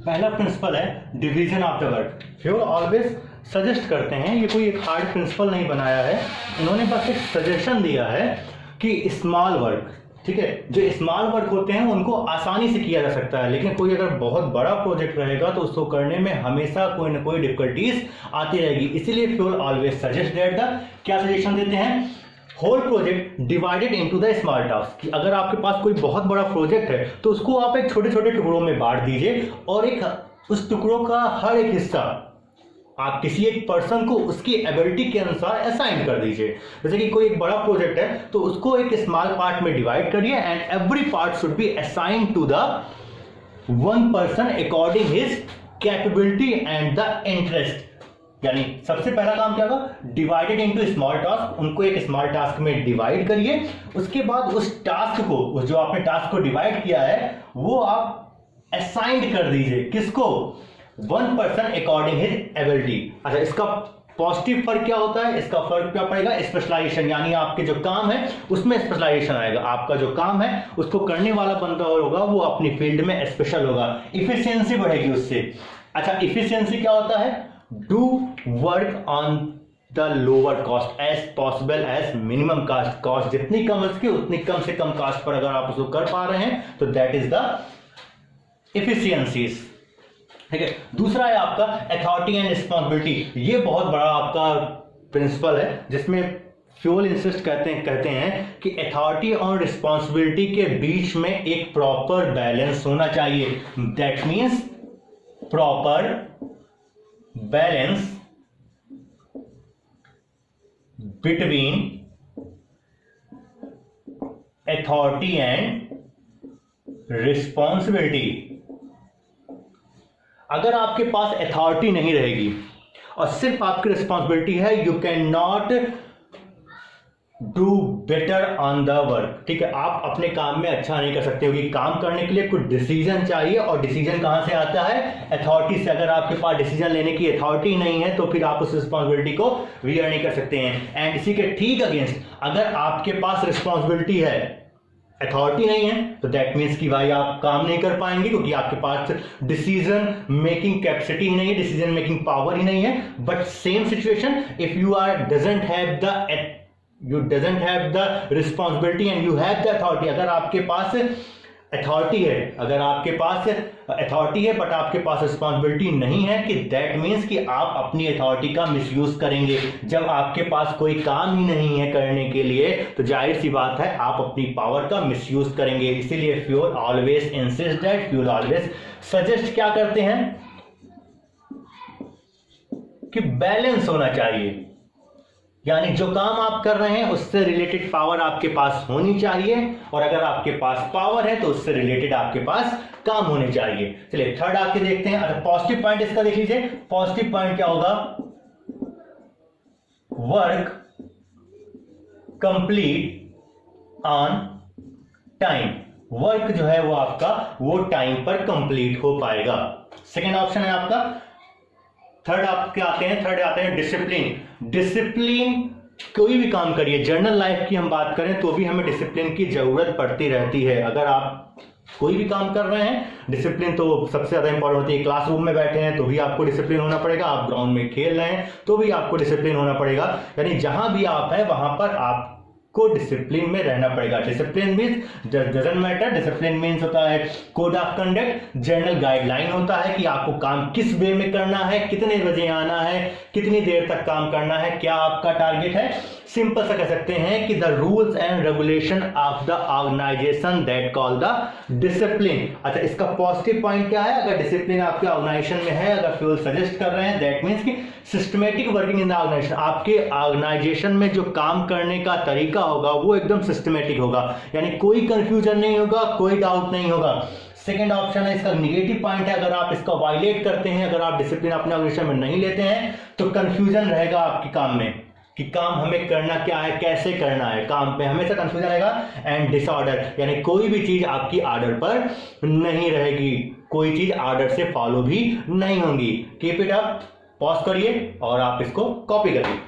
पहला प्रिंसिपल है division of the work. Fuel always suggest करते हैं, ये कोई एक हार्ड प्रिंसिपल नहीं बनाया है, इन्होंने बस एक सजेशन दिया है कि स्मॉल वर्क, ठीक है, जो स्मॉल वर्क होते हैं उनको आसानी से किया जा सकता है, लेकिन कोई अगर बहुत बड़ा प्रोजेक्ट रहेगा तो उसको करने में हमेशा कोई ना कोई डिफिकल्टीज आती रहेगी। इसीलिए Fayol always suggest that the, क्या सजेशन देते हैं, whole project divided into the small task, कि अगर आपके पास कोई बहुत बड़ा प्रोजेक्ट है तो उसको आप एक छोटे छोटे टुकड़ों में बांट दीजिए और एक उस टुकड़ों का हर एक हिस्सा आप किसी एक पर्सन को उसकी एबिलिटी के अनुसार असाइन कर दीजिए। जैसे कि कोई एक बड़ा प्रोजेक्ट है तो उसको एक स्मॉल पार्ट में डिवाइड करिए and every part should be assign to the one person according his capability and the interest. यानी सबसे पहला काम क्या होगा, डिवाइडेड इनटू स्मॉल टास्क, उनको एक स्मॉल टास्क में डिवाइड करिए, उसके बाद उस टास्क को, उस जो आपने टास्क को डिवाइड किया है वो आप असाइंड कर दीजिए, किसको, one person according his ability. अच्छा, इसका पॉजिटिव फर्क क्या होता है, इसका फर्क क्या पड़ेगा, स्पेशलाइजेशन, यानी आपके जो काम है उसमें स्पेशलाइजेशन आएगा, आपका जो काम है उसको करने वाला बंदा होगा वो अपनी फील्ड में स्पेशल होगा, इफिशियंसी बढ़ेगी उससे। अच्छा, इफिशियंसी क्या होता है, do work on the lower cost as possible as minimum cost, cost जितनी कम हो सके उतनी कम से कम कॉस्ट पर अगर आप उसको कर पा रहे हैं तो दैट इज द इफिशियंसीज। ठीक है, दूसरा है आपका अथॉरिटी एंड रिस्पॉन्सिबिलिटी। ये बहुत बड़ा आपका प्रिंसिपल है जिसमें फ्यूल इंसिस्ट कहते हैं कि अथॉरिटी और रिस्पॉन्सिबिलिटी के बीच में एक प्रॉपर बैलेंस होना चाहिए। That means proper balance between authority and responsibility. अगर आपके पास अथॉरिटी नहीं रहेगी और सिर्फ आपकी रिस्पॉन्सिबिलिटी है, you can not do better on the work. ठीक है, आप अपने काम में अच्छा नहीं कर सकते हो कि काम करने के लिए कुछ डिसीजन चाहिए, और डिसीजन कहां से आता है, अथॉरिटी से। अगर आपके पास डिसीजन लेने की अथॉरिटी नहीं है तो फिर आप उस रिस्पॉन्सिबिलिटी को वियर नहीं कर सकते हैं। एंड इसी के ठीक अगेंस्ट, अगर आपके पास रिस्पॉन्सिबिलिटी है, अथॉरिटी नहीं है, तो दैट मीन्स कि भाई आप काम नहीं कर पाएंगे, क्योंकि आपके पास डिसीजन मेकिंग कैपेसिटी ही नहीं है, डिसीजन मेकिंग पावर ही नहीं है। But same situation, if you are doesn't have the responsibility and you have the authority, अगर आपके पास अथॉरिटी है, अगर आपके पास अथॉरिटी है बट आपके पास रिस्पॉन्सिबिलिटी नहीं है, कि दैट मीन्स कि आप अपनी अथॉरिटी का मिसयूज करेंगे। जब आपके पास कोई काम ही नहीं है करने के लिए तो जाहिर सी बात है आप अपनी पावर का मिसयूज करेंगे। इसीलिए Fayol always insist that, fuel always suggest क्या करते हैं कि बैलेंस होना चाहिए, यानी जो काम आप कर रहे हैं उससे रिलेटेड पावर आपके पास होनी चाहिए, और अगर आपके पास पावर है तो उससे रिलेटेड आपके पास काम होने चाहिए। चलिए थर्ड आके देखते हैं। अच्छा, पॉजिटिव पॉइंट इसका देख लीजिए। पॉजिटिव पॉइंट क्या होगा, work complete on time. Work जो है वो आपका वो टाइम पर कंप्लीट हो पाएगा। सेकेंड ऑप्शन है आपका। थर्ड आपके आते हैं डिसिप्लिन। डिसिप्लिन, कोई भी काम करिए, जर्नल लाइफ की हम बात करें तो भी हमें डिसिप्लिन की जरूरत पड़ती रहती है। अगर आप कोई भी काम कर रहे हैं, डिसिप्लिन तो सबसे ज्यादा इंपॉर्टेंट होती है। क्लासरूम में बैठे हैं तो भी आपको डिसिप्लिन होना पड़ेगा, आप ग्राउंड में खेल रहे हैं तो भी आपको डिसिप्लिन होना पड़ेगा, यानी जहां भी आप हैं वहां पर आप को डिसिप्लिन में रहना पड़ेगा। Discipline means doesn't matter, discipline means होता है code of conduct, general guideline होता है कि आपको काम किस वे में करना है, कितने बजे आना है, कितनी देर तक काम करना है, क्या आपका टारगेट है। सिंपल सा कह सकते हैं कि the rules and regulation of the organization that call the discipline. अच्छा, इसका पॉजिटिव पॉइंट क्या है, अगर डिसिप्लिन आपके ऑर्गेनाइजेशन में है, अगर फ्यूल सजेस्ट कर रहे हैं, दैट मींस कि systematic working in the organization. आपके ऑर्गेनाइजेशन में जो काम करने का तरीका होगा वो एकदम सिस्टमेटिक होगा, यानी कोई कंफ्यूजन नहीं होगा, कोई डाउट नहीं होगा। सेकंड ऑप्शन है इसका निगेटिव पॉइंट है, अगर आप इसका वायलेट करते हैं, अगर आप डिसिप्लिन अपने ऑर्गेनाइजेशन में नहीं लेते हैं तो कंफ्यूजन रहेगा आपके काम में कि काम हमें करना क्या है, कैसे करना है, काम पे हमेशा कंफ्यूजन रहेगा। एंड डिसऑर्डर, यानी कोई भी चीज आपकी ऑर्डर पर नहीं रहेगी, कोई चीज ऑर्डर से फॉलो भी नहीं होगी। कीप इट अप, पॉज करिए और आप इसको कॉपी करिए।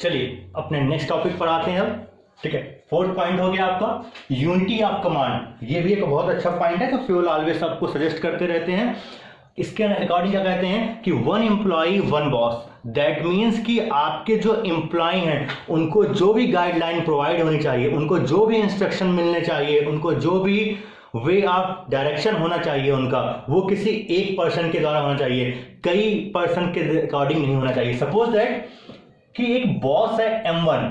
चलिए अपने नेक्स्ट टॉपिक पर आते हैं अब। ठीक है, फोर्थ पॉइंट हो गया आपका यूनिटी ऑफ कमांड। ये भी एक बहुत अच्छा पॉइंट है, तो फ्यूल ऑलवेज आपको सजेस्ट करते रहते हैं। इसके अकॉर्डिंग क्या कहते हैं कि one employ one boss. That means कि आपके जो एम्प्लॉय हैं उनको जो भी गाइडलाइन प्रोवाइड होनी चाहिए, उनको जो भी इंस्ट्रक्शन मिलने चाहिए, उनको जो भी वे ऑफ डायरेक्शन होना चाहिए उनका, वो किसी एक पर्सन के द्वारा होना चाहिए, कई पर्सन के अकॉर्डिंग नहीं होना चाहिए। सपोज दैट कि एक बॉस है M1,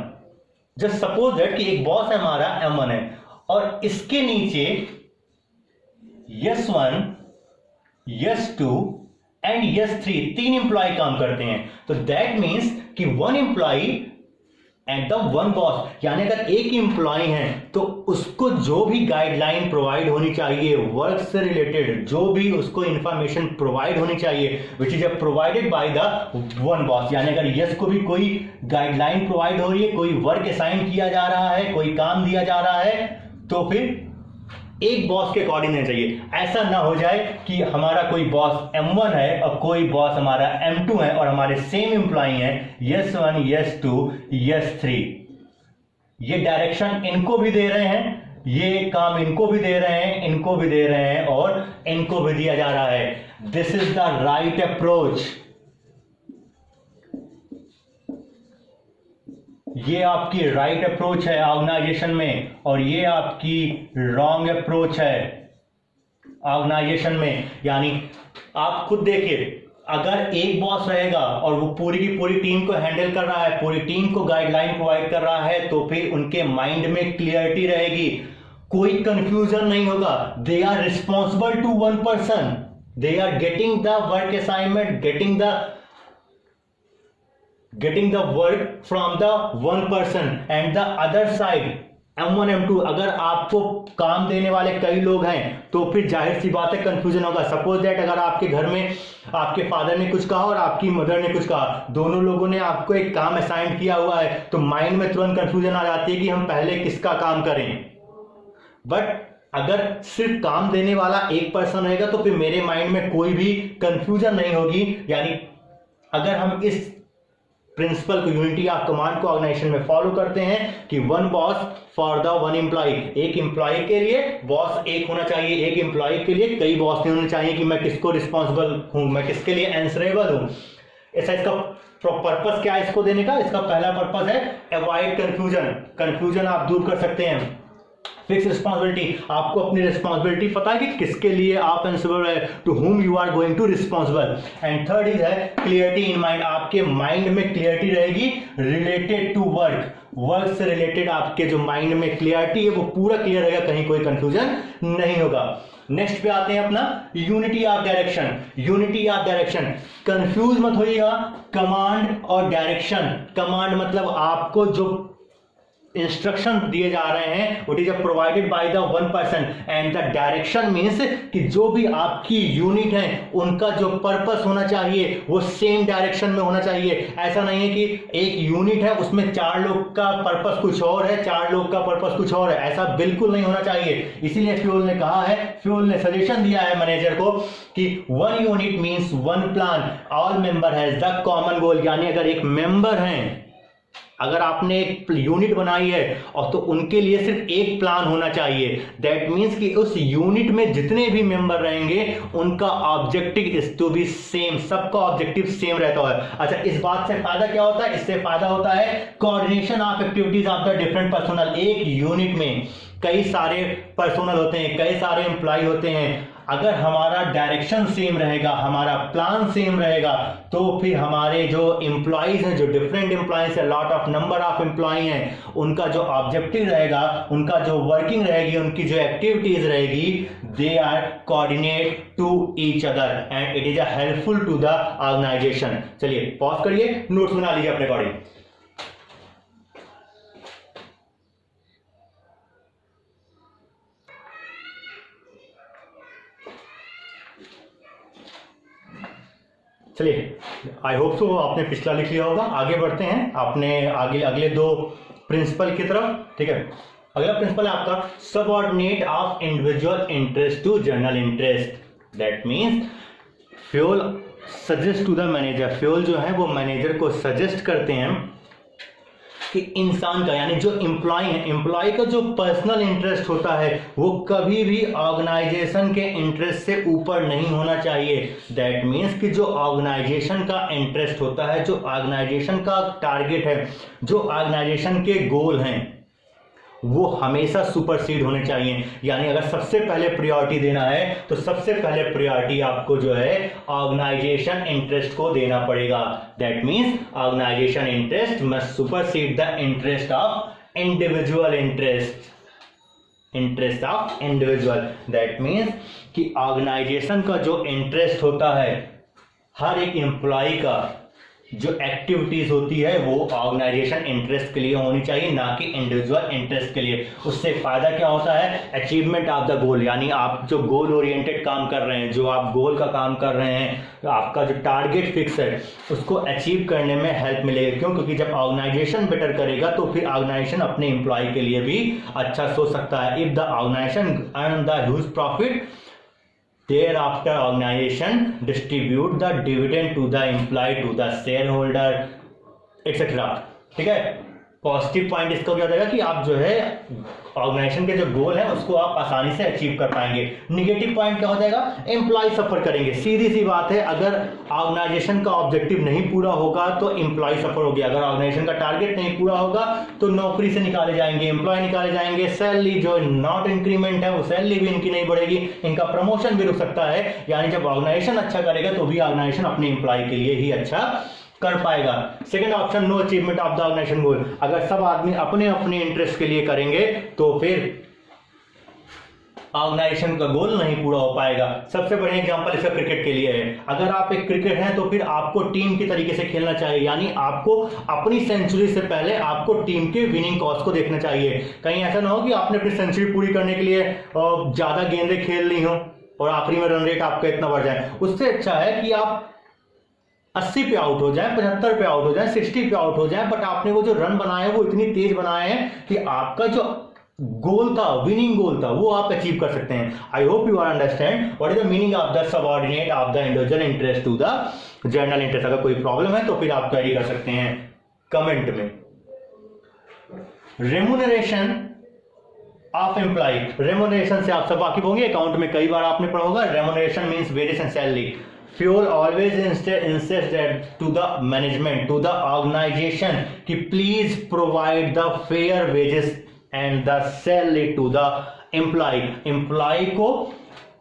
जस्ट सपोज दैट कि एक बॉस है हमारा M1 है और इसके नीचे S1, S2 एंड S3 तीन एम्प्लॉय काम करते हैं। तो दैट मीन्स कि one employ and the one boss, यानी अगर एक एम्प्लॉय है तो उसको जो भी गाइडलाइन प्रोवाइड होनी चाहिए वर्क से रिलेटेड, जो भी उसको इंफॉर्मेशन प्रोवाइड होनी चाहिए which is provided by the one boss. यानी अगर यस को भी कोई गाइडलाइन प्रोवाइड हो रही है, कोई वर्क असाइन किया जा रहा है, कोई काम दिया जा रहा है, तो फिर एक बॉस के अकॉर्डिंग नहीं चाहिए। ऐसा ना हो जाए कि हमारा कोई बॉस M1 है और कोई बॉस हमारा M2 है और हमारे सेम एम्प्लॉय हैं S1, S2, S3। ये डायरेक्शन इनको भी दे रहे हैं, ये काम इनको भी दे रहे हैं, इनको भी दे रहे हैं और इनको भी दिया जा रहा है। This is the right approach. ये आपकी राइट अप्रोच है ऑर्गेनाइजेशन में और ये आपकी रॉन्ग अप्रोच है ऑर्गेनाइजेशन में। यानी आप खुद देखिए, अगर एक बॉस रहेगा और वो पूरी की पूरी टीम को हैंडल कर रहा है, पूरी टीम को गाइडलाइन प्रोवाइड कर रहा है, तो फिर उनके माइंड में क्लियरिटी रहेगी, कोई कंफ्यूजन नहीं होगा। They are responsible to one person, they are getting the work assignment, getting the work from the one person and the other side M1, M2। अगर आपको काम देने वाले कई लोग हैं तो फिर जाहिर सी बात है कंफ्यूजन होगा। सपोज दैट अगर आपके घर में आपके फादर ने कुछ कहा और आपकी मदर ने कुछ कहा, दोनों लोगों ने आपको एक काम असाइन किया हुआ है, तो माइंड में तुरंत कंफ्यूजन आ जाती है कि हम पहले किसका काम करें। बट अगर सिर्फ काम देने वाला एक पर्सन रहेगा तो फिर मेरे माइंड में कोई भी कंफ्यूजन नहीं होगी। यानी अगर हम इस प्रिंसिपल को, यूनिटी ऑफ कमांड को ऑर्गेनाइजेशन में फॉलो करते हैं कि one boss for the one employ, एक एम्प्लॉय के लिए बॉस एक होना चाहिए, एक एम्प्लॉय के लिए कई बॉस नहीं होने चाहिए कि मैं किसको रिस्पॉन्सिबल हूं, मैं किसके लिए आंसरेबल हूं। ऐसा इसका पर्पस क्या है इसको देने का? इसका पहला पर्पस है अवॉइड कंफ्यूजन। कंफ्यूजन आप दूर कर सकते हैं। फिक्स रिस्पॉन्सिबिलिटी, आपको अपनी रिस्पॉन्सिबिलिटी पता है कि किसके लिए आप आंसरेबल है, to whom you are going to responsible. And third is है क्लियरिटी इन माइंड, आपके माइंड में क्लियरिटी रहेगी रिलेटेड टू वर्क, वर्क से रिलेटेड आपके जो माइंड में क्लियरिटी है वो पूरा क्लियर रहेगा, कहीं कोई कंफ्यूजन नहीं होगा। नेक्स्ट पे आते हैं अपना unity of direction. Unity of direction, confuse मत होइएगा, कमांड और डायरेक्शन। कमांड मतलब आपको जो इंस्ट्रक्शन दिए जा रहे हैं वो is provided by the one person, and the direction means कि जो भी आपकी यूनिट है उनका जो पर्पस होना चाहिए वो सेम डायरेक्शन में होना चाहिए। ऐसा नहीं है कि एक यूनिट है उसमें चार लोग का पर्पस कुछ और है, चार लोग का पर्पस कुछ और है, ऐसा बिल्कुल नहीं होना चाहिए। इसीलिए फ्यूल ने कहा है, फ्यूल ने सजेशन दिया है मैनेजर को कि one unit means one plan, all member has the common goal. यानी अगर एक मेंबर हैं, अगर आपने एक यूनिट बनाई है और तो उनके लिए सिर्फ एक प्लान होना चाहिए। दैट मींस कि उस यूनिट में जितने भी मेंबर रहेंगे उनका objective is to be same, सबका ऑब्जेक्टिव सेम रहता है। अच्छा, इस बात से फायदा क्या होता है? इससे फायदा होता है coordination of activities of the different personal. एक यूनिट में कई सारे पर्सनल होते हैं, कई सारे एम्प्लॉय होते हैं। अगर हमारा डायरेक्शन सेम रहेगा, हमारा प्लान सेम रहेगा, तो फिर हमारे जो एम्प्लॉयज हैं, जो डिफरेंट एम्प्लॉयज है, lot of number of employ हैं, उनका जो ऑब्जेक्टिव रहेगा, उनका जो वर्किंग रहेगी, उनकी जो एक्टिविटीज रहेगी, they are coordinate to each other and it is a helpful to the organization. चलिए पॉज करिए, नोट्स बना लीजिए अपने अकॉर्डिंग। चलिए, आई होप सो आपने पिछला लिख लिया होगा। आगे बढ़ते हैं, आपने आगे अगले दो प्रिंसिपल की तरफ। ठीक है, अगला प्रिंसिपल है आपका subordinate of individual interest to general interest. That means Fayol suggest to the manager, Fayol जो है वो मैनेजर को सजेस्ट करते हैं कि इंसान का यानी जो एम्प्लॉय है, एम्प्लॉय का जो पर्सनल इंटरेस्ट होता है वो कभी भी ऑर्गेनाइजेशन के इंटरेस्ट से ऊपर नहीं होना चाहिए। दैट मीन्स कि जो ऑर्गेनाइजेशन का इंटरेस्ट होता है, जो ऑर्गेनाइजेशन का टारगेट है, जो ऑर्गेनाइजेशन के गोल हैं, वो हमेशा सुपरसीड होने चाहिए। यानी अगर सबसे पहले प्रायोरिटी देना है तो सबसे पहले प्रायोरिटी आपको जो है ऑर्गेनाइजेशन इंटरेस्ट को देना पड़ेगा। That means organization interest must supersede the interest of individual interest of individual. That means कि ऑर्गेनाइजेशन का जो इंटरेस्ट होता है, हर एक एम्प्लॉय का जो एक्टिविटीज होती है वो ऑर्गेनाइजेशन इंटरेस्ट के लिए होनी चाहिए, ना कि इंडिविजुअल इंटरेस्ट के लिए। उससे फायदा क्या होता है? अचीवमेंट ऑफ द गोल, यानी आप जो गोल ओरिएंटेड काम कर रहे हैं, जो आप गोल का काम कर रहे हैं, तो आपका जो टारगेट फिक्स है उसको अचीव करने में हेल्प मिलेगी। क्यों? क्योंकि जब ऑर्गेनाइजेशन बेटर करेगा तो फिर ऑर्गेनाइजेशन अपने एम्प्लॉय के लिए भी अच्छा सोच सकता है। If the organization earn the huge profit, thereafter organization distribute the dividend to the employee, to the shareholder, etc. ठीक है। पॉजिटिव पॉइंट इसका क्या हो जाएगा कि आप जो है ऑर्गेनाइजेशन के जो गोल है उसको आप आसानी से अचीव कर पाएंगे। निगेटिव पॉइंट क्या हो जाएगा? एम्प्लॉय सफर करेंगे। सीधी सी बात है, अगर ऑर्गेनाइजेशन का ऑब्जेक्टिव नहीं पूरा होगा तो एम्प्लॉय सफर होगी। अगर ऑर्गेनाइजेशन का टारगेट नहीं पूरा होगा तो नौकरी से निकाले जाएंगे, एम्प्लॉय निकाले जाएंगे, सैलरी जो नॉट इंक्रीमेंट है वो सैलरी भी इनकी नहीं बढ़ेगी, इनका प्रमोशन भी रुक सकता है। यानी जब ऑर्गेनाइजेशन अच्छा करेगा तो भी ऑर्गेनाइजेशन अपने एम्प्लॉय के लिए ही अच्छा कर पाएगा। Second option, no achievement of the organisation goal. अगर सब आदमी अपने अपने इंटरेस्ट के लिए करेंगे तो फिर ऑर्गेनाइजेशन का गोल नहीं पूरा हो पाएगा। सबसे बढ़िया एग्जांपल इसका क्रिकेट के लिए है। अगर आप एक क्रिकेट हैं तो फिर आपको टीम की तरीके से खेलना चाहिए, यानी आपको अपनी सेंचुरी से पहले आपको टीम के विनिंग कॉज को देखना चाहिए। कहीं ऐसा ना हो कि आपने अपनी सेंचुरी पूरी करने के लिए ज्यादा गेंदें खेल ली हो और आखिरी में रन रेट आपका इतना बढ़ जाए। उससे अच्छा है कि आप 80 पे आउट हो जाए, 75 पे आउट हो जाए, 60 पे आउट हो जाए, बट आपने वो जो रन बनाए वो इतनी तेज बनाए हैं कि आपका जो गोल था, विनिंग गोल था, वो आप अचीव कर सकते हैं। I hope you are understand what is the meaning of the subordinate of the individual interest to the general interest. अगर कोई प्रॉब्लम है तो फिर आप क्वेरी कर सकते हैं कमेंट में। रेम्यूनरेशन ऑफ एम्प्लॉय, रेम्यूनरेशन से आप सब वाकिफ होंगे, अकाउंट में कई बार आपने पढ़ा होगा। Remuneration means wages and salary. Fuel always insists that to the management, to the organization कि please provide the fair wages and the salary to the employee। employee को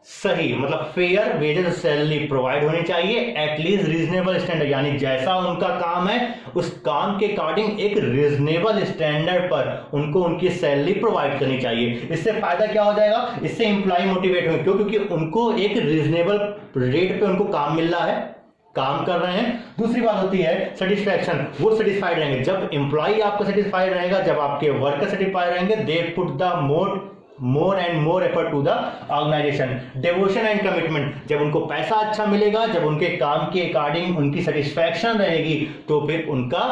सही मतलब फेयर वेजेस और सैलरी प्रोवाइड होनी चाहिए, at least reasonable standard, यानी जैसा उनका काम है उस काम के अकॉर्डिंग एक रीजनेबल स्टैंडर्ड पर उनको उनकी सैलरी प्रोवाइड करनी चाहिए। इससे फायदा क्या हो जाएगा? इससे एम्प्लॉय मोटिवेट होंगे। क्यों? क्योंकि उनको एक रीजनेबल रेट पे उनको काम मिल रहा है, काम कर रहे हैं। दूसरी बात होती है सेटिस्फैक्शन, वो सेटिस्फाइड रहेंगे। जब एम्प्लॉय आपको सेटिस्फाइड रहेगा, जब आपके वर्कर सेटिस्फाइड रहेंगे, they put the more and more effort to the organization। devotion and commitment, जब उनको पैसा अच्छा मिलेगा, जब उनके काम के अकॉर्डिंग उनकी सेटिस्फैक्शन रहेगी तो फिर उनका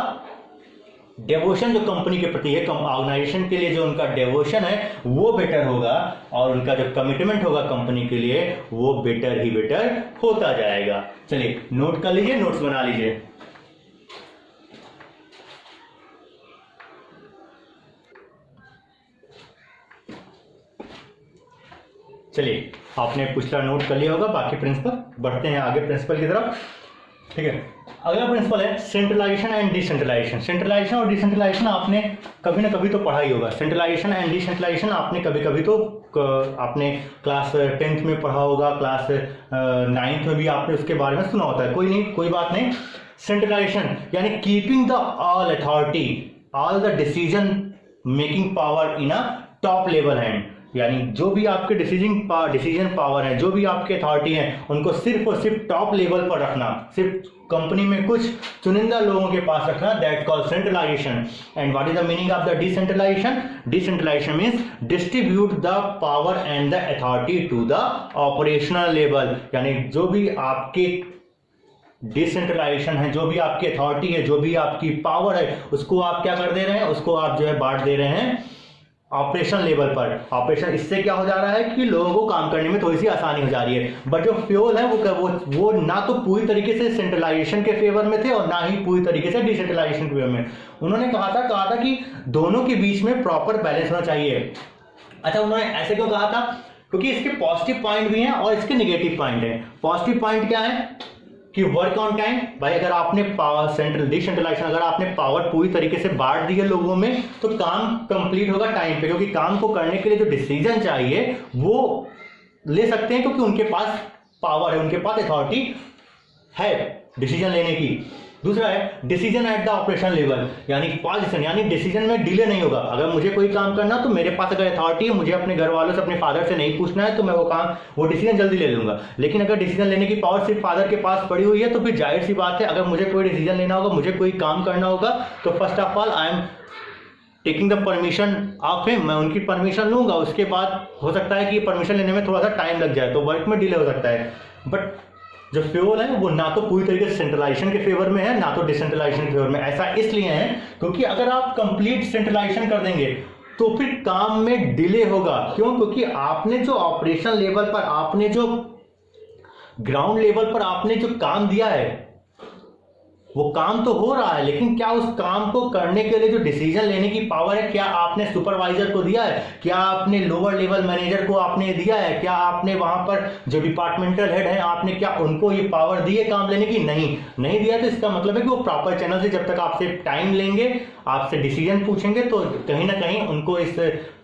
डेवोशन जो कंपनी के प्रति है, ऑर्गेनाइजेशन के लिए जो उनका डेवोशन है वो बेटर होगा और उनका जो कमिटमेंट होगा कंपनी के लिए वो बेटर ही बेटर होता जाएगा। चलिए नोट कर लीजिए, नोट्स बना लीजिए। चलिए आपने पिछला नोट कर लिया होगा, बाकी प्रिंसिपल बढ़ते हैं आगे प्रिंसिपल की तरफ। ठीक है, अगला प्रिंसिपल है सेंट्रलाइजेशन एंड डिसेंट्रलाइजेशन। सेंट्रलाइजेशन और डिसेंट्रलाइजेशन आपने कभी ना कभी तो पढ़ा ही होगा। सेंट्रलाइजेशन एंड डिसेंट्रलाइजेशन आपने कभी कभी तो आपने क्लास 10th में पढ़ा होगा, क्लास 9th में भी आपने उसके बारे में सुना होता है। कोई नहीं, कोई बात नहीं। सेंट्रलाइजेशन यानी keeping the all authority, all the decision making power in a top level hand, यानी जो भी आपके डिसीजन पावर है, जो भी आपके अथॉरिटी है, उनको सिर्फ और सिर्फ टॉप लेवल पर रखना, सिर्फ कंपनी में कुछ चुनिंदा लोगों के पास रखना, that called centralization. And what is the meaning of the decentralization? Decentralization means distribute the power and the authority to the operational level, यानी जो भी आपके डिसेंट्रलाइजेशन है, जो भी आपकी अथॉरिटी है, जो भी आपकी पावर है, उसको आप क्या कर दे रहे हैं? उसको आप जो है बांट दे रहे हैं ऑपरेशन लेवल पर। ऑपरेशन इससे क्या हो जा रहा है कि लोगों को काम करने में थोड़ी सी आसानी हो जा रही है। बट जो फ्यूल है वो ना तो पूरी तरीके से सेंट्रलाइजेशन के फेवर में थे और ना ही पूरी तरीके से डिसेंट्रलाइजेशन के फेवर में। उन्होंने कहा था कि दोनों के बीच में प्रॉपर बैलेंस होना चाहिए। अच्छा, उन्होंने ऐसे क्यों कहा था? क्योंकि इसके पॉजिटिव पॉइंट भी हैं और इसके नेगेटिव पॉइंट हैं। पॉजिटिव पॉइंट क्या है कि वर्क ऑन टाइम। भाई अगर आपने पावर डिसेंट्रलाइजेशन, अगर आपने पावर पूरी तरीके से बांट दी है लोगों में, तो काम कंप्लीट होगा टाइम पे, क्योंकि काम को करने के लिए जो डिसीजन चाहिए वो ले सकते हैं, क्योंकि उनके पास पावर है, उनके पास अथॉरिटी है डिसीजन लेने की। दूसरा है decision at the operation level, यानी पॉजिशन, यानी डिसीजन में डिले नहीं होगा। अगर मुझे कोई काम करना तो मेरे पास अगर अथॉरिटी है, मुझे अपने घर वालों से, अपने फादर से नहीं पूछना है, तो मैं वो डिसीजन जल्दी ले लूंगा। लेकिन अगर डिसीजन लेने की पावर सिर्फ फादर के पास पड़ी हुई है, तो फिर जाहिर सी बात है, अगर मुझे कोई डिसीजन लेना होगा, मुझे कोई काम करना होगा, तो first of all I am taking the permission of him, मैं उनकी परमिशन लूंगा। उसके बाद हो सकता है कि परमिशन लेने में थोड़ा सा टाइम लग जाए, तो वर्क में डिले हो सकता है। बट जो फ्यूल है वो ना तो पूरी तरीके से सेंट्रलाइजेशन के फेवर में है, ना तो डिसेंट्रलाइजेशन के फेवर में। ऐसा इसलिए है क्योंकि अगर आप कंप्लीट सेंट्रलाइजेशन कर देंगे तो फिर काम में डिले होगा। क्यों? क्योंकि आपने जो ऑपरेशन लेवल पर, आपने जो ग्राउंड लेवल पर आपने जो काम दिया है, वो काम तो हो रहा है, लेकिन क्या उस काम को करने के लिए जो डिसीजन लेने की पावर है, क्या आपने सुपरवाइजर को दिया है? क्या आपने लोअर लेवल मैनेजर को आपने दिया है? क्या आपने वहां पर जो डिपार्टमेंटल हेड है, आपने क्या उनको ये पावर दी है काम लेने की? नहीं दिया। तो इसका मतलब है कि वो प्रॉपर चैनल से जब तक आपसे टाइम लेंगे, आपसे डिसीजन पूछेंगे, तो कहीं ना कहीं उनको इस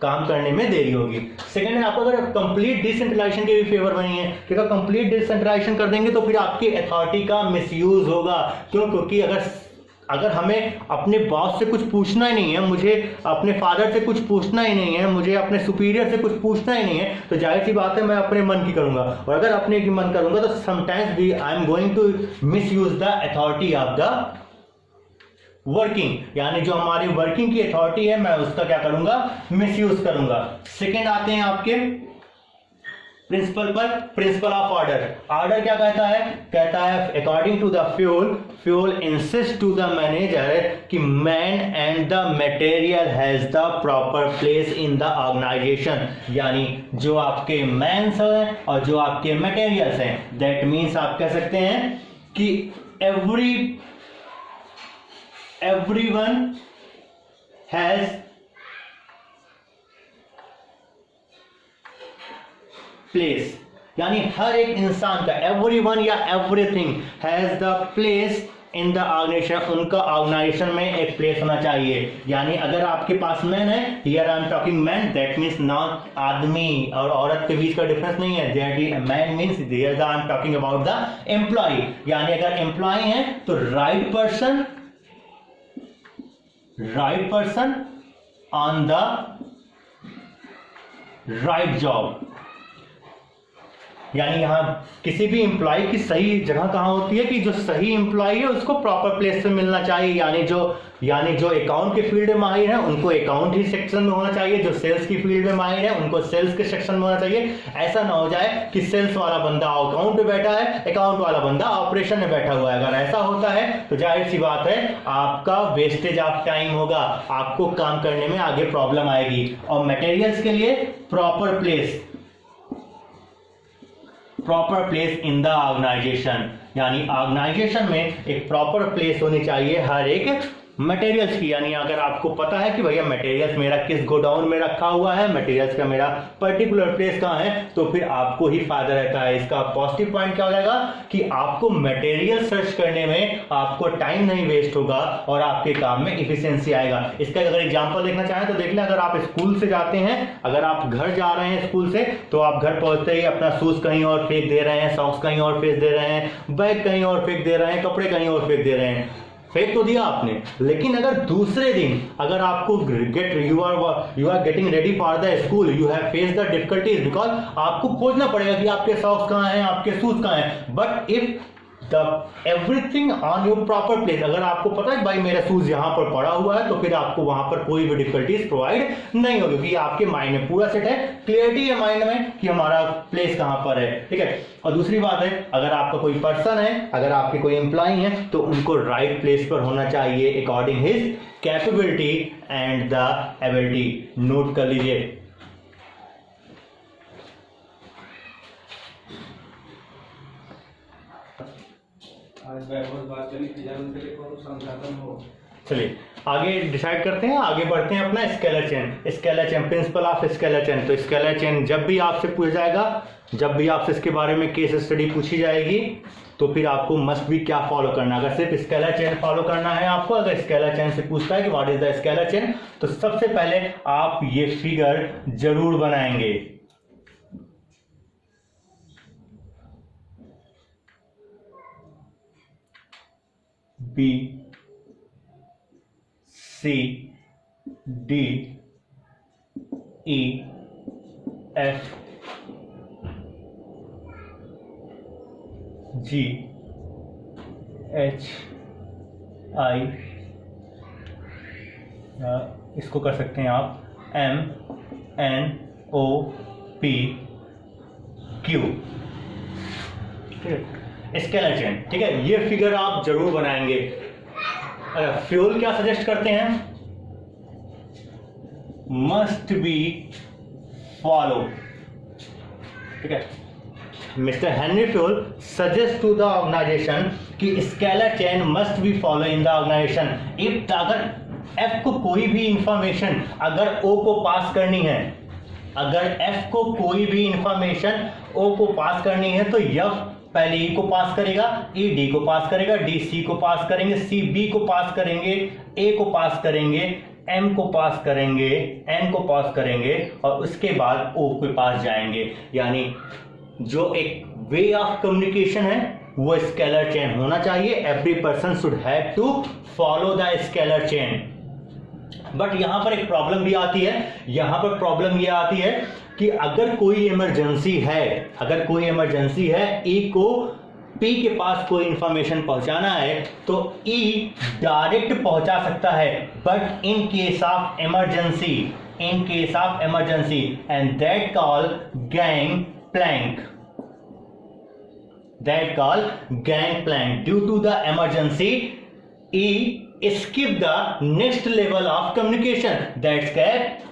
काम करने में देरी होगी। सेकेंड है, आपको अगर कंप्लीट डिसेंट्रलाइजेशन के भी फेवर में नहीं है, क्योंकि कंप्लीट डिसेंट्रलाइजेशन कर देंगे तो फिर आपकी अथॉरिटी का मिसयूज होगा। क्यों? क्योंकि अगर हमें अपने बॉस से कुछ पूछना ही नहीं है, मुझे अपने फादर से कुछ पूछना ही नहीं है, मुझे अपने सुपीरियर से कुछ पूछना ही नहीं है, तो जाहिर सी बात है मैं अपने मन की करूंगा। और अगर अपने की मन करूंगा तो समटाइम्स भी I am going to misuse the authority of the working, यानी जो हमारी वर्किंग की अथॉरिटी है, मैं उसका क्या करूंगा? मिस यूज करूंगा। सेकेंड आते हैं आपके प्रिंसिपल पर, प्रिंसिपल ऑफ ऑर्डर। ऑर्डर क्या कहता है? कहता है according to the Fayol insist to the manager कि man and the material has the proper place in the organisation, यानी जो आपके मैन्स हैं और जो आपके मटेरियल्स हैं, दैट मीन्स आप कह सकते हैं कि everyone has place, यानी हर एक इंसान का, everyone या everything has the place in the organization, उनका ऑर्गेनाइजेशन में एक प्लेस होना चाहिए। यानी अगर आपके पास मैन है, here I am talking man, that means not आदमी और औरत के बीच का डिफरेंस नहीं है। that man means here I am talking about the employee, यानी अगर एम्प्लॉय है तो right person on the right job, यानी यहां किसी भी एम्प्लॉय की सही जगह कहां होती है कि जो सही एम्प्लॉय है उसको प्रॉपर प्लेस पे मिलना चाहिए। यानी जो अकाउंट के फील्ड में माहिर है उनको अकाउंट ही सेक्शन में होना चाहिए, जो सेल्स की फील्ड में माहिर है उनको सेल्स के सेक्शन में होना चाहिए। ऐसा ना हो जाए कि सेल्स वाला बंदा अकाउंट पे बैठा है, अकाउंट वाला बंदा ऑपरेशन में बैठा हुआ है। अगर ऐसा होता है तो जाहिर सी बात है आपका वेस्टेज ऑफ टाइम होगा, आपको काम करने में आगे प्रॉब्लम आएगी। और मटेरियल्स के लिए proper place in the organisation, यानी ऑर्गेनाइजेशन में एक प्रॉपर प्लेस होनी चाहिए हर एक मटेरियल्स की। यानी अगर आपको पता है कि भैया मटेरियल्स मेरा किस गोडाउन में रखा हुआ है, मटेरियल्स का मेरा पर्टिकुलर प्लेस कहाँ है, तो फिर आपको ही फायदा रहता है। इसका पॉजिटिव पॉइंट क्या हो जाएगा कि आपको मटेरियल सर्च करने में आपको टाइम नहीं वेस्ट होगा और आपके काम में इफिशियंसी आएगा। इसका अगर एग्जांपल देखना चाहें तो देख लें, अगर आप स्कूल से जाते हैं, अगर आप घर जा रहे हैं स्कूल से, तो आप घर पहुंचते ही अपना शूज कहीं और फेंक दे रहे हैं, सॉक्स कहीं और फेंक दे रहे हैं, बैग कहीं और फेंक दे रहे हैं, कपड़े कहीं और फेंक दे रहे हैं। फेंक तो दिया आपने, लेकिन अगर दूसरे दिन अगर आपको you are getting ready for the school, you have face the difficulties, because आपको खोजना पड़ेगा कि आपके सॉक्स कहाँ हैं, आपके शूज कहाँ हैं। But if the everything on your proper place. अगर आपको पता है भाई मेरा शूज यहां पर पड़ा हुआ है, तो फिर आपको वहां पर कोई भी डिफिकल्टीज प्रोवाइड नहीं होगी, क्योंकि आपके माइंड में पूरा सेट है, क्लियरिटी है माइंड में कि हमारा प्लेस कहां पर है। ठीक है। और दूसरी बात है, अगर आपका कोई पर्सन है, अगर आपके कोई एम्प्लॉय है, तो उनको राइट प्लेस पर होना चाहिए according his capability and the ability. Note कर लीजिए। चलिए आगे डिसाइड करते हैं, आगे बढ़ते हैं अपना scalar chain. Scalar chain, principle of scalar chain. तो स्केलर चेन जब भी आपसे पूछा जाएगा, जब भी आपसे इसके बारे में केस स्टडी पूछी जाएगी, तो फिर आपको मस्ट भी क्या फॉलो करना है। अगर सिर्फ स्केलर चेन फॉलो करना है आपको, अगर स्केलर चेन से पूछता है कि what is the scalar chain, तो सबसे पहले आप ये फिगर जरूर बनाएंगे। B C D E F G H I, इसको कर सकते हैं आप M N O P Q. Scalar chain, ठीक है, ये फिगर आप जरूर बनाएंगे। फ्यूल क्या सजेस्ट करते हैं? Must be follow. ठीक है, mister Henri Fayol suggest to the organisation कि scalar chain must be follow in the organisation. If अगर एफ को कोई भी इंफॉर्मेशन अगर ओ को पास करनी है, अगर एफ को कोई भी इंफॉर्मेशन ओ को पास करनी है, तो एफ पहले ई को पास करेगा, ई डी को पास करेगा, डी सी को पास करेंगे, सी बी को पास करेंगे, ए को पास करेंगे, एम को पास करेंगे, एन को पास करेंगे, और उसके बाद ओ के पास जाएंगे। यानी जो एक वे ऑफ कम्युनिकेशन है वो स्केलर चेन होना चाहिए। Every person should have to follow the scalar chain. But यहां पर एक प्रॉब्लम भी आती है। यहां पर प्रॉब्लम यह आती है कि अगर कोई इमरजेंसी है, अगर कोई इमरजेंसी है, ई को पी के पास कोई इंफॉर्मेशन पहुंचाना है, तो ई डायरेक्ट पहुंचा सकता है। But in case of emergency, in case of emergency, and that call gang plank, that call gangplank. Due to the emergency, E skip the next level of communication, that's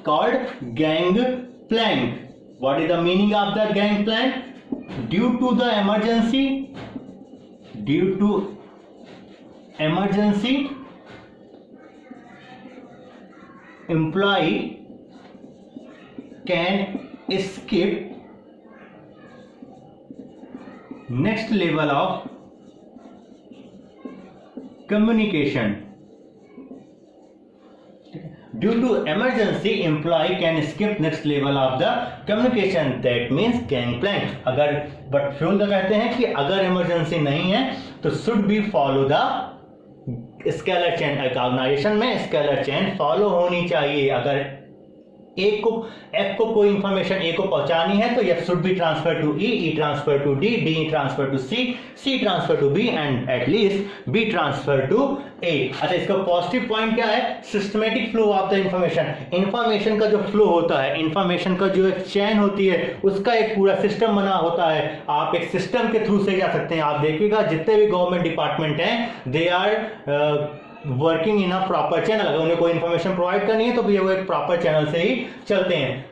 called gangplank. What is the meaning of the gangplank? Due to the emergency, due to emergency, employee can skip next level of communication. Due to emergency, employee can skip next level of the communication. That means gangplank. अगर but Fayol का कहते हैं कि अगर emergency नहीं है तो should be follow the scalar chain. Organization में स्केलर चेन फॉलो होनी चाहिए। अगर ए को एफ को कोई इंफॉर्मेशन ए को पहुंचानी है, तो F should be transfer to E, E transfer to D, D transfer to C, C transfer to B, and at least B transfer to A. अच्छा, इसका पॉजिटिव पॉइंट क्या है? Systematic flow of the information. Information का जो flow होता है, information का जो एक चेन होती है, उसका एक पूरा सिस्टम बना होता है। आप एक सिस्टम के थ्रू से जा सकते हैं। आप देखिएगा जितने भी गवर्नमेंट डिपार्टमेंट हैं, they are working in a proper channel. अगर उन्हें कोई इंफॉर्मेशन प्रोवाइड करनी है तो भी वो एक प्रॉपर चैनल से ही चलते हैं।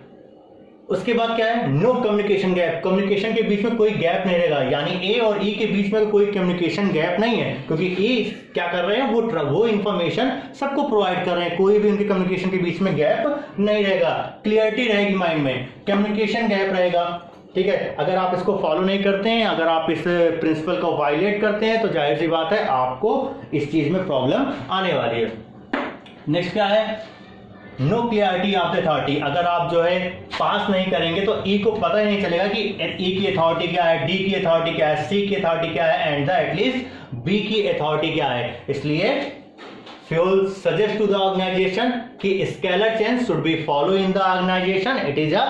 उसके बाद क्या है? No communication gap. कम्युनिकेशन के बीच में कोई गैप नहीं रहेगा, यानी ए और ई के बीच में कोई कम्युनिकेशन गैप नहीं है, क्योंकि ए क्या कर रहे हैं, वो इंफॉर्मेशन सबको प्रोवाइड कर रहे हैं। कोई भी उनके कम्युनिकेशन के बीच में गैप नहीं रहेगा। क्लियरिटी रहेगी माइंड में, कम्युनिकेशन गैप रहेगा। ठीक है, अगर आप इसको फॉलो नहीं करते हैं, अगर आप इस प्रिंसिपल को वायलेट करते हैं, तो जाहिर सी बात है आपको इस चीज में प्रॉब्लम आने वाली है। नेक्स्ट क्या है? No clarity of authority. अगर आप जो है पास नहीं करेंगे तो ई को पता ही नहीं चलेगा कि ई की अथॉरिटी क्या है, डी की अथॉरिटी क्या है, सी की अथॉरिटी क्या है, एंड द एटलीस्ट बी की अथॉरिटी क्या है। इसलिए Fayol suggest to the organisation कि scalar chain should be follow in the organisation, it is a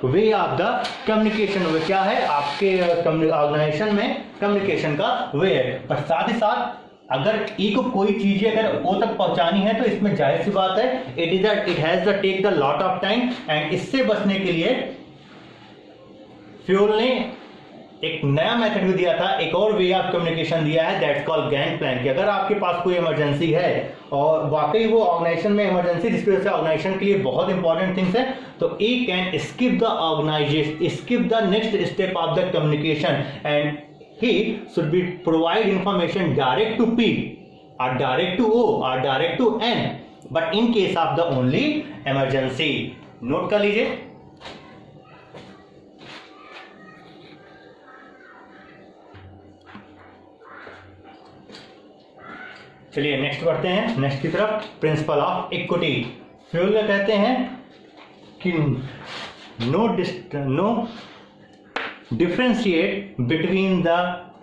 way of the communication. Way क्या है, आपके ऑर्गेनाइजेशन में कम्युनिकेशन का वे है। और साथ ही साथ अगर ई को कोई चीजें अगर ओ तक पहुंचानी है तो इसमें जाहिर सी बात है it has the take the lot of time, and इससे बचने के लिए फ्यूल ने एक नया मेथड भी दिया था, एक और वे ऑफ कम्युनिकेशन दिया है, दैट्स कॉल्ड गैंग प्लान। कि अगर आपके पास कोई इमरजेंसी है और वाकई वो ऑर्गेनाइजेशन में इमरजेंसी जिसकी वजह से ऑर्गेनाइजेशन के लिए बहुत इंपॉर्टेंट थिंग्स है, तो I can skip the organization, skip the next step of the communication, and he should be provide information direct to P or direct to O or direct to N, but in case of the only emergency। Note कर लीजिए। चलिए next बढ़ते हैं, next की तरफ। Principle of equity. Fuel कहते हैं कि no differentiate between the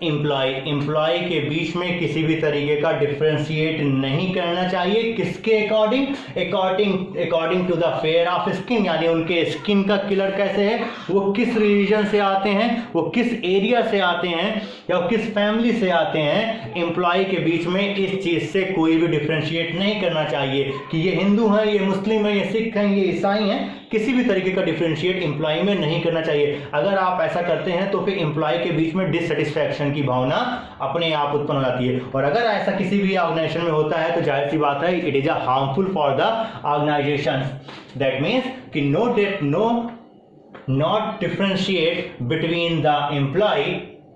employ के बीच में किसी भी तरीके का डिफरेंशिएट नहीं करना चाहिए। किसके according? According to the fair of skin, यानी उनके स्किन का कलर कैसे है, वो किस रिलीजन से आते हैं, वो किस एरिया से आते हैं, या वो किस फैमिली से आते हैं। एम्प्लॉय के बीच में इस चीज से कोई भी डिफरेंशिएट नहीं करना चाहिए कि ये हिंदू है, ये मुस्लिम है, ये सिख है, ये ईसाई हैं। किसी भी तरीके का डिफरेंशिएट एम्प्लॉय में नहीं करना चाहिए। अगर आप ऐसा करते हैं तो फिर एम्प्लॉय के बीच में डिससेटिस्फैक्शन की भावना अपने आप उत्पन्न हो जाती है, और अगर ऐसा किसी भी ऑर्गेनाइजेशन में होता है तो जाहिर सी बात है it is a harmful for the organization. That means कि not differentiate between the employ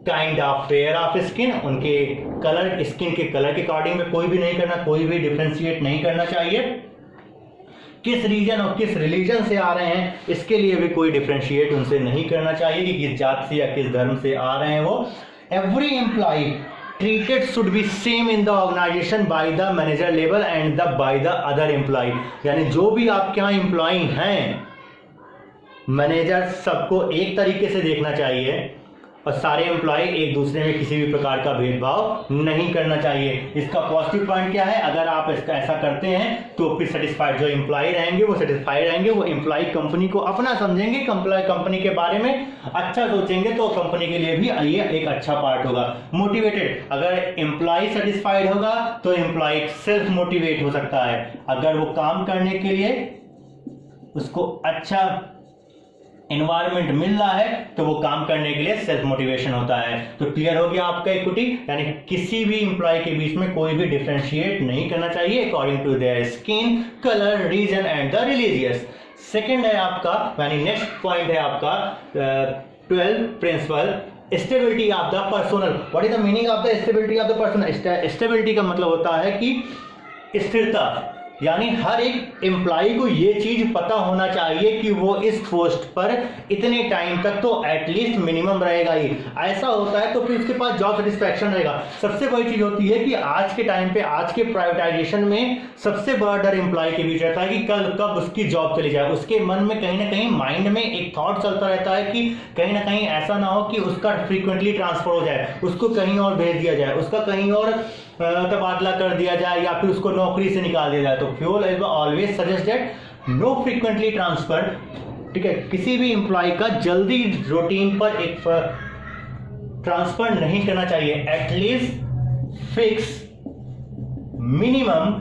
kind of fair of skin, उनके कलर, स्किन के कलर के अकॉर्डिंग में कोई भी नहीं करना, कोई भी डिफरेंशिएट नहीं करना चाहिए। किस रीजन और किस रिलीजन से आ रहे हैं इसके लिए भी कोई डिफरेंशिएट उनसे नहीं करना चाहिए कि किस जात से या किस धर्म से आ रहे हैं वो। Every employ treated should be same in the organization by the manager level and the by the other employ, यानी जो भी आपके यहाँ एम्प्लॉय हैं, मैनेजर सबको एक तरीके से देखना चाहिए और सारे एम्प्लॉय एक दूसरे में किसी भी प्रकार का भेदभाव नहीं करना चाहिए। इसका पॉजिटिव पॉइंट क्या है, अगर आप इसका ऐसा करते हैं तो फिर सेटिस्फाइड जो एम्प्लॉय रहेंगे वो सेटिस्फाइड रहेंगे, वो एम्प्लॉय कंपनी को अपना समझेंगे, कंपनी के बारे में अच्छा सोचेंगे, तो कंपनी के लिए भी ये एक अच्छा पार्ट होगा। मोटिवेटेड, अगर एम्प्लॉय सेटिस्फाइड होगा तो एम्प्लॉय सेल्फ मोटिवेट हो सकता है। अगर वो काम करने के लिए उसको अच्छा एनवायरनमेंट मिल रहा है तो वो काम करने के लिए सेल्फ मोटिवेशन होता है। तो क्लियर हो गया आपका इक्विटी, यानी किसी भी एम्प्लॉय के बीच में कोई भी डिफरेंशिएट नहीं करना चाहिए according to their skin colour, region and the religious. Second है आपका, यानी नेक्स्ट पॉइंट है आपका 12 principle stability of the personal. What is the meaning of the stability of the personal? Stability का मतलब होता है कि स्थिरता, यानी हर एक एम्प्लॉय को ये चीज पता होना चाहिए कि वो इस पोस्ट पर इतने टाइम तक तो एटलीस्ट मिनिमम रहेगा ही। ऐसा होता है तो फिर उसके पास जॉब सेटिस्फैक्शन रहेगा। सबसे बड़ी चीज होती है कि आज के टाइम पे, आज के प्राइवेटाइजेशन में सबसे बड़ा डर एम्प्लॉय के बीच रहता है कि कब उसकी जॉब चली जाए। उसके मन में कहीं ना कहीं माइंड में एक थॉट चलता रहता है कि कहीं ना कहीं ऐसा ना हो कि उसका फ्रीक्वेंटली ट्रांसफर हो जाए, उसको कहीं और भेज दिया जाए, उसका कहीं और तबादला कर दिया जाए, या फिर उसको नौकरी से निकाल दिया जाए। तो Fayol always suggest that no frequently transfer. ठीक है, किसी भी एम्प्लॉय का जल्दी रूटीन पर एक ट्रांसफर नहीं करना चाहिए। At least fix minimum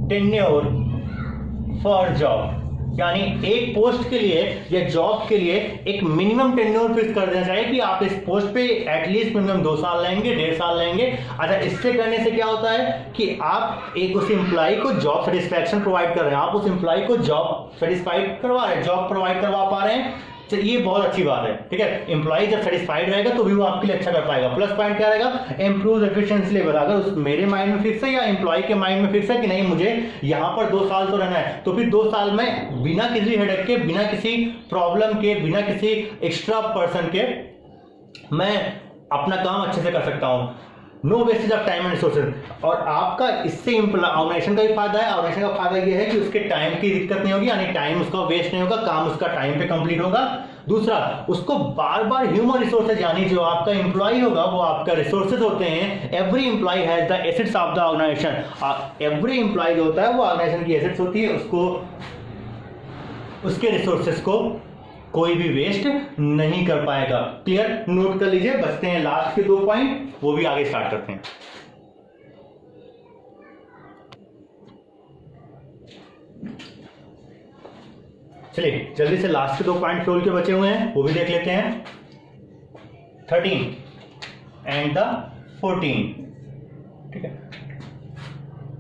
tenure for job, यानी एक पोस्ट के लिए या जॉब के लिए एक मिनिमम टेन्योर फिक्स कर देना चाहिए कि आप इस पोस्ट पे एटलीस्ट मिनिमम 2 साल लेंगे, 1.5 साल लेंगे। अच्छा, इससे करने से क्या होता है कि आप एक उस एम्प्लॉय को जॉब सेटिस्फैक्शन प्रोवाइड कर रहे हैं, आप उस एम्प्लॉय को जॉब सेटिस्फाइड करवा रहे हैं, जॉब प्रोवाइड करवा पा रहे हैं। तो ये बहुत अच्छी बात है। ठीक है, एम्प्लॉय जब सेटिस्फाइड रहेगा तो भी वो आपके लिए अच्छा कर पाएगा। प्लस पॉइंट क्या रहेगा, इंप्रूव एफिशिएंसी लेवल। अगर उस मेरे माइंड में फिक्स है या एम्प्लॉय के माइंड में फिक्स है कि नहीं मुझे यहाँ पर 2 साल तो रहना है, तो फिर 2 साल में बिना किसी हेडेक के, बिना किसी प्रॉब्लम के, बिना किसी एक्स्ट्रा पर्सन के मैं अपना काम अच्छे से कर सकता हूँ। No wastage of time and resources. और आपका इससे ऑर्गेनाइजेशन का भी फायदा है। ऑर्गेनाइजेशन का फायदा ये है कि उसके टाइम की दिक्कत नहीं होगी, यानी टाइम उसका वेस्ट नहीं होगा, काम उसका टाइम पे कंप्लीट होगा। दूसरा, उसको बार बार ह्यूमन रिसोर्सेज यानी जो आपका एम्प्लॉय होगा वो आपका रिसोर्सेज होते हैं। Every employ has the assets of the organization. Every employ जो होता है वो ऑर्गेनाइजेशन की एसेट्स होती है, उसको उसके रिसोर्सेज को कोई भी वेस्ट नहीं कर पाएगा। क्लियर, नोट कर लीजिए। बचते हैं लास्ट के 2 पॉइंट, वो भी आगे स्टार्ट करते हैं। चलिए जल्दी से लास्ट के 2 पॉइंट फ्यूल के बचे हुए हैं, वो भी देख लेते हैं। 13 एंड द 14, ठीक है।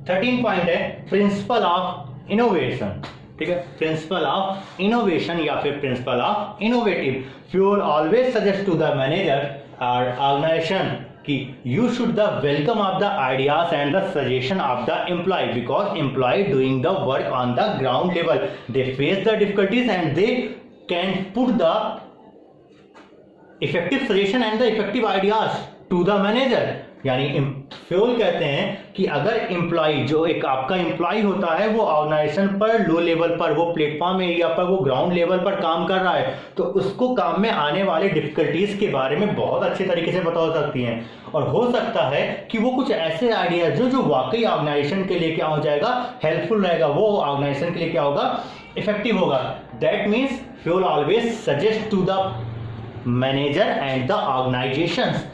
13 पॉइंट है प्रिंसिपल ऑफ इनोवेशन, ठीक है। प्रिंसिपल ऑफ इनोवेशन या फिर principle of innovative. Fayol always suggest to the manager और ऑर्गेनाइजेशन कि you should the welcome of the ideas and the suggestion of the employee, because employee doing the work on the ground level, they face the difficulties and they can put the effective suggestion and the effective ideas to the manager। यानी fuel कहते हैं कि अगर employ, जो एक आपका employ होता है वो ऑर्गेनाइजेशन पर लो लेवल पर, वो प्लेटफॉर्म एरिया पर, वो ग्राउंड लेवल पर काम कर रहा है, तो उसको काम में आने वाले डिफिकल्टीज के बारे में बहुत अच्छे तरीके से पता हो सकती हैं। और हो सकता है कि वो कुछ ऐसे आइडियाज जो वाकई ऑर्गेनाइजेशन के लिए क्या हो जाएगा, हेल्पफुल रहेगा, वो ऑर्गेनाइजेशन के लिए क्या होगा, इफेक्टिव होगा। That means Fayol always suggest to the manager and the organizations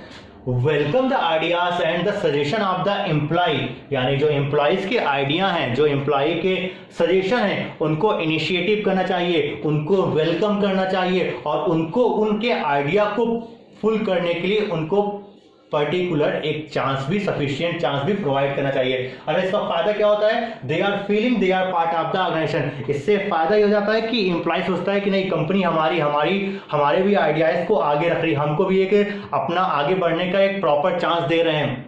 welcome the ideas and the suggestion of the employ. यानी जो एम्प्लॉयज के आइडिया हैं, जो एम्प्लॉय के सजेशन हैं, उनको इनिशिएटिव करना चाहिए, उनको वेलकम करना चाहिए और उनको उनके आइडिया को फुल करने के लिए उनको पर्टिकुलर एक चांस भी, सफिशिएंट चांस भी प्रोवाइड करना चाहिए। अगर इसका फायदा क्या होता है, they are feeling they are part of the organization. इससे फायदा ये हो जाता है कि एम्प्लॉय सोचता है कि नहीं, कंपनी हमारे भी आइडियाज को आगे रख रही, हमको भी एक अपना आगे बढ़ने का एक प्रॉपर चांस दे रहे हैं।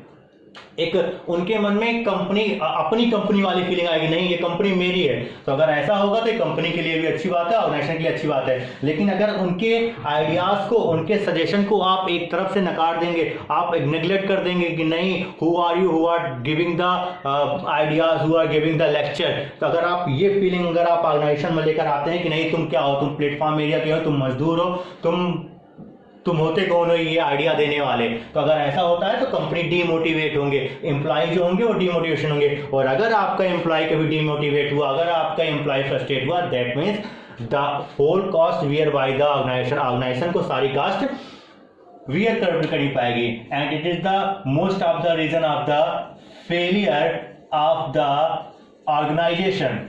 एक उनके मन में कंपनी, अपनी कंपनी वाली फीलिंग आएगी, नहीं ये कंपनी मेरी है। तो अगर ऐसा होगा तो कंपनी के लिए भी अच्छी बात है, ऑर्गेनाइजेशन के लिए अच्छी बात है। लेकिन अगर उनके आइडियाज को, उनके सजेशन को आप एक तरफ से नकार देंगे, आप नेग्लेक्ट कर देंगे कि नहीं, who are you who are giving the ideas, who are giving the lecture. तो अगर आप ये फीलिंग अगर आप ऑर्गेनाइजेशन में लेकर आते हैं कि नहीं तुम क्या हो, तुम प्लेटफॉर्म एरिया के हो, तुम मजदूर हो, तुम होते कौन हो ये आइडिया देने वाले, तो अगर ऐसा होता है तो कंपनी डीमोटिवेट होंगे, एम्प्लॉय जो होंगे वो डीमोटिवेशन होंगे। और अगर आपका एम्प्लॉय कभी डीमोटिवेट हुआ, अगर आपका एम्प्लॉय फ्रस्ट्रेट हुआ, that means the whole cost wear by the organisation. Organisation को सारी कॉस्ट वियर कर नहीं पाएगी। And it is the most of the reason of the failure of the organisation.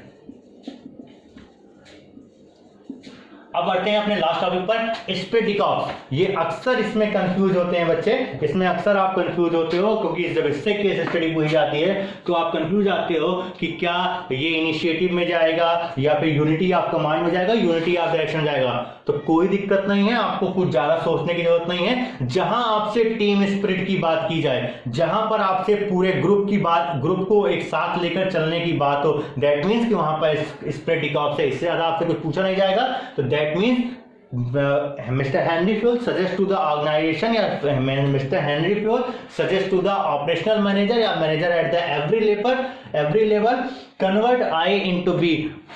अब बढ़ते हैं अपने लास्ट टॉपिक पर, स्प्रेडिकॉप्स। ये अक्सर इसमें कंफ्यूज होते हैं बच्चे, इसमें अक्सर आप कंफ्यूज होते हो क्योंकि जब इससे केस स्टडी पूछी जाती है तो आप कंफ्यूज आते हो कि क्या ये इनिशिएटिव में जाएगा या फिर यूनिटी ऑफ कमांड में जाएगा, यूनिटी ऑफ डायरेक्शन जाएगा। तो कोई दिक्कत नहीं है, आपको कुछ ज्यादा सोचने की जरूरत नहीं है। जहां आपसे टीम स्पिरिट की बात की जाए, जहां पर आपसे पूरे ग्रुप की बात, ग्रुप को एक साथ लेकर चलने की बात हो, दैट मीन्स कि वहां पर स्प्रेडिकॉप्स है, इससे ज्यादा आपसे कुछ पूछा नहीं जाएगा। तो that means Mr. Henry Fuel suggests to the organization या Mr. Henry Fuel suggests to the operational manager या manager at the every level convert I into B।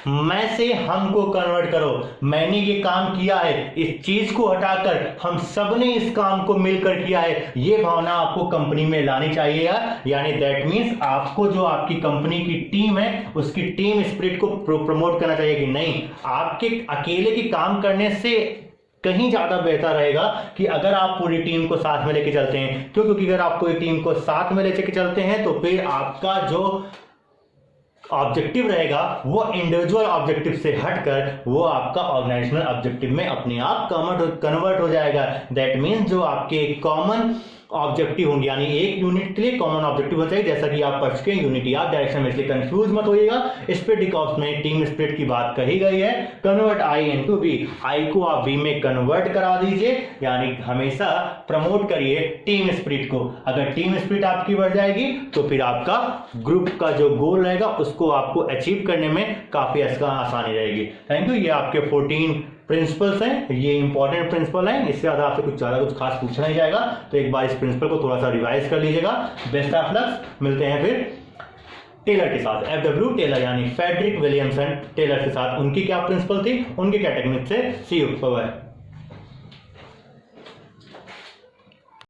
मैं से हमको कन्वर्ट करो, मैंने ये काम किया है, इस चीज को हटाकर हम सब ने इस काम को मिलकर किया है, ये भावना आपको कंपनी में लानी चाहिए यार। यानी दैट मीन्स आपको जो आपकी कंपनी की टीम है उसकी टीम स्पिरिट को प्रमोट करना चाहिए कि नहीं, आपके अकेले के काम करने से कहीं ज्यादा बेहतर रहेगा कि अगर आप पूरी टीम को साथ में लेके चलते हैं। क्यों? क्योंकि अगर आप पूरी टीम को साथ में लेके चलते हैं तो फिर आपका जो ऑब्जेक्टिव रहेगा वो इंडिविजुअल ऑब्जेक्टिव से हटकर वो आपका ऑर्गेनाइजेशनल ऑब्जेक्टिव में अपने आप कन्वर्ट हो जाएगा। दैट मीन्स जो आपके कॉमन ऑब्जेक्टिव होंगे, यानी एक यूनिट के लिए कॉमन ऑब्जेक्टिव होना चाहिए, जैसा कि आप पढ़ चुके हैं यूनिटी ऑफ डायरेक्शन में। इसलिए कंफ्यूज मत होइएगा, स्प्रेडिकॉप्स में टीम स्पिरिट की बात कही गई है। कन्वर्ट आई इनटू बी, आई को आप बी में कन्वर्ट करा दीजिए, यानी हमेशा प्रमोट करिए टीम स्पिरिट को। अगर टीम स्पिरिट आपकी बढ़ जाएगी तो फिर आपका ग्रुप का जो गोल रहेगा उसको आपको अचीव करने में काफी आसानी रहेगी। Thank you. ये आपके 14 प्रिंसिपल्स हैं, ये इंपॉर्टेंट प्रिंसिपल हैं, इससे ज्यादा आपसे कुछ खास पूछा नहीं जाएगा। तो एक बार इस प्रिंसिपल को थोड़ा सा रिवाइज कर लीजिएगा। बेस्ट ऑफ लक, मिलते हैं फिर टेलर के साथ। FW टेलर यानी फ्रेडरिक विलियमसन टेलर के साथ, उनकी क्या प्रिंसिपल थी, उनके क्या टेक्निक से। सी यू, बाय बाय।